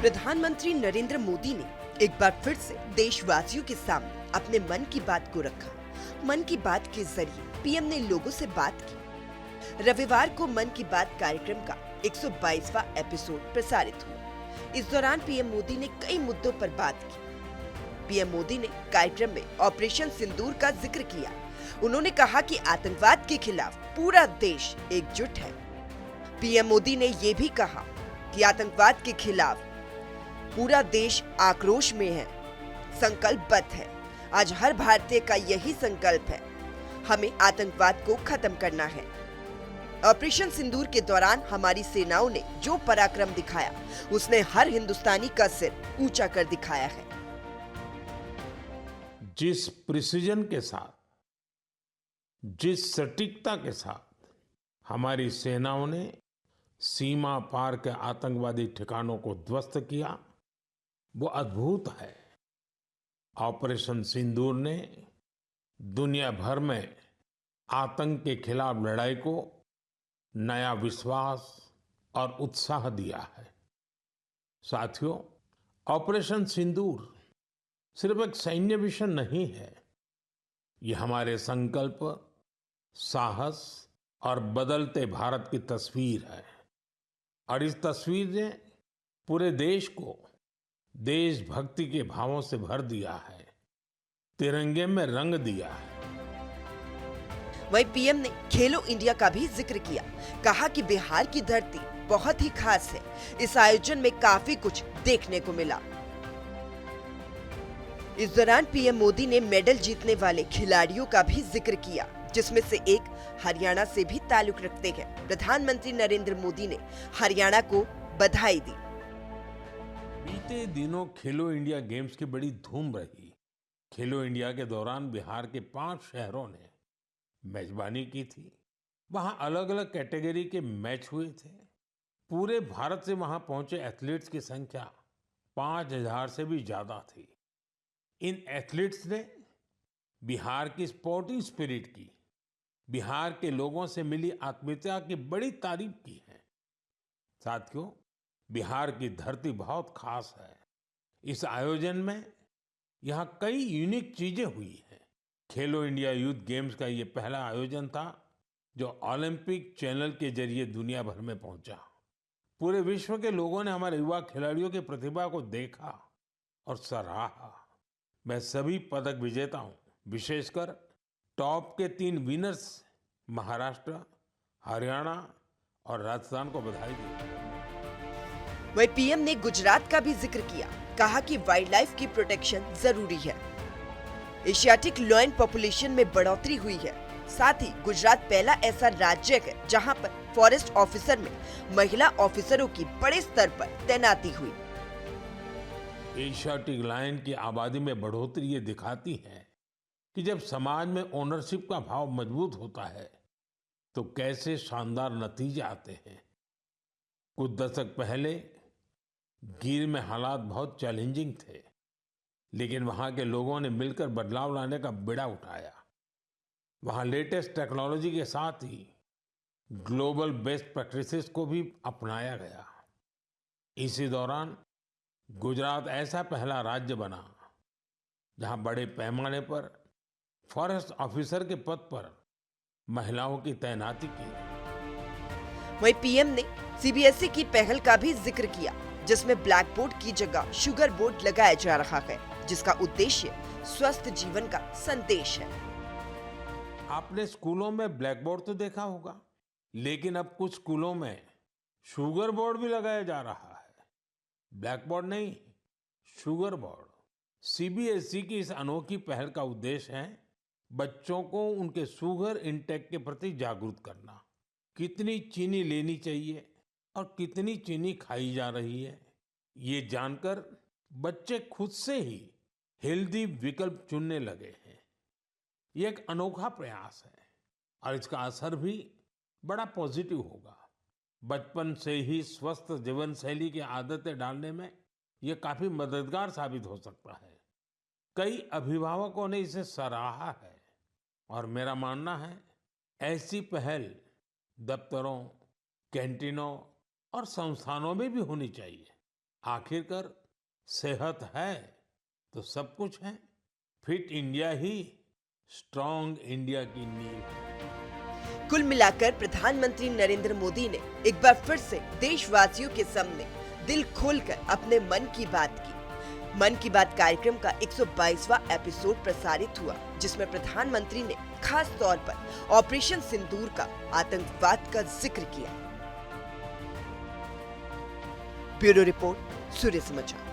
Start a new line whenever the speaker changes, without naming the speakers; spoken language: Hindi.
प्रधानमंत्री नरेंद्र मोदी ने एक बार फिर से देशवासियों के सामने अपने मन की बात को रखा। मन की बात के जरिए पीएम ने लोगों से बात की। रविवार को मन की बात कार्यक्रम का 122वां एपिसोड प्रसारित हुआ। इस दौरान पीएम मोदी ने कई मुद्दों पर बात की। पीएम मोदी ने कार्यक्रम में ऑपरेशन सिंदूर का जिक्र किया। उन्होंने कहा कि आतंकवाद के खिलाफ पूरा देश एकजुट है। पीएम मोदी ने ये भी कहा कि आतंकवाद के खिलाफ पूरा देश आक्रोश में है, संकल्पबद्ध है। आज हर भारतीय का यही संकल्प है, हमें आतंकवाद को खत्म करना है। ऑपरेशन सिंदूर के दौरान हमारी सेनाओं ने जो पराक्रम दिखाया, उसने हर हिंदुस्तानी का सिर ऊंचा कर दिखाया है।
जिस प्रिसीजन के साथ, जिस सटीकता के साथ हमारी सेनाओं ने सीमा पार के आतंकवादी ठिकानों को ध्वस्त किया, वो अद्भुत है। ऑपरेशन सिंदूर ने दुनिया भर में आतंक के खिलाफ लड़ाई को नया विश्वास और उत्साह दिया है। साथियों, ऑपरेशन सिंदूर सिर्फ एक सैन्य मिशन नहीं है, ये हमारे संकल्प, साहस और बदलते भारत की तस्वीर है। और इस तस्वीर ने पूरे देश को देशभक्ति के भावों से भर दिया है, तिरंगे में रंग दिया है।
वहीं पीएम ने खेलो इंडिया का भी जिक्र किया। कहा कि बिहार की धरती बहुत ही खास है। इस आयोजन में काफी कुछ देखने को मिला। इस दौरान पीएम मोदी ने मेडल जीतने वाले खिलाड़ियों का भी जिक्र किया, जिसमें से एक हरियाणा से भी ताल्लुक रखते हैं। प्रधानमंत्री नरेंद्र मोदी ने हरियाणा को बधाई दी।
बीते दिनों खेलो इंडिया गेम्स की बड़ी धूम रही। खेलो इंडिया के दौरान बिहार के 5 शहरों ने मेजबानी की थी। वहां अलग अलग कैटेगरी के मैच हुए थे। पूरे भारत से वहां पहुंचे एथलीट्स की संख्या 5,000 से भी ज्यादा थी। इन एथलीट्स ने बिहार की स्पोर्टिंग स्पिरिट की, बिहार के लोगों से मिली आत्मीयता की बड़ी तारीफ की है। साथियों, बिहार की धरती बहुत खास है। इस आयोजन में यहाँ कई यूनिक चीजें हुई हैं। खेलो इंडिया यूथ गेम्स का ये पहला आयोजन था जो ओलंपिक चैनल के जरिए दुनिया भर में पहुंचा। पूरे विश्व के लोगों ने हमारे युवा खिलाड़ियों की प्रतिभा को देखा और सराहा। मैं सभी पदक विजेताओं, विशेषकर टॉप के 3 विनर्स महाराष्ट्र, हरियाणा और राजस्थान को बधाई दी।
वहीं पीएम ने गुजरात का भी जिक्र किया। कहा कि वाइल्ड लाइफ की प्रोटेक्शन जरूरी है। एशियाटिक लॉयन पॉपुलेशन में बढ़ोतरी हुई है। साथ ही गुजरात पहला ऐसा राज्य है जहां पर फॉरेस्ट ऑफिसर में महिला ऑफिसरों की बड़े स्तर पर तैनाती हुई।
एशियाटिक लायन की आबादी में बढ़ोतरी ये दिखाती है कि जब समाज में ओनरशिप का भाव मजबूत होता है तो कैसे शानदार नतीजे आते हैं। कुछ दशक पहले गिर में हालात बहुत चैलेंजिंग थे, लेकिन वहां के लोगों ने मिलकर बदलाव लाने का बीड़ा उठाया। वहां लेटेस्ट टेक्नोलॉजी के साथ ही ग्लोबल बेस्ट प्रैक्टिसेस को भी अपनाया गया। इसी दौरान गुजरात ऐसा पहला राज्य बना जहां बड़े पैमाने पर फॉरेस्ट ऑफिसर के पद पर महिलाओं की तैनाती की।
वहीं पीएम ने सीबीएसई की पहल का भी जिक्र किया, जिसमें ब्लैक बोर्ड की जगह शुगर बोर्ड लगाया जा रहा है, जिसका उद्देश्य स्वस्थ जीवन का संदेश है।
आपने स्कूलों में ब्लैक बोर्ड तो देखा होगा, लेकिन अब कुछ स्कूलों में शुगर बोर्ड भी लगाया जा रहा है। ब्लैक बोर्ड नहीं, शुगर बोर्ड। सीबीएसई की इस अनोखी पहल का उद्देश्य है बच्चों को उनके शुगर इंटेक के प्रति जागरूक करना। कितनी चीनी लेनी चाहिए और कितनी चीनी खाई जा रही है, ये जानकर बच्चे खुद से ही हेल्दी विकल्प चुनने लगे हैं। ये एक अनोखा प्रयास है और इसका असर भी बड़ा पॉजिटिव होगा। बचपन से ही स्वस्थ जीवन शैली की आदतें डालने में ये काफी मददगार साबित हो सकता है। कई अभिभावकों ने इसे सराहा है और मेरा मानना है ऐसी पहल दफ्तरों, कैंटीनों और संस्थानों में भी होनी चाहिए। आखिरकार सेहत है तो सब कुछ है। फिट इंडिया ही स्ट्रांग इंडिया की नींव है।
कुल मिलाकर प्रधानमंत्री नरेंद्र मोदी ने एक बार फिर से देशवासियों के सामने दिल खोलकर अपने मन की बात की। मन की बात कार्यक्रम का 122वां एपिसोड प्रसारित हुआ, जिसमें प्रधानमंत्री ने खास तौर पर ऑपरेशन सिंदूर का आतंकवाद का जिक्र किया। ब्यूरो रिपोर्ट, सूर्य समाचार।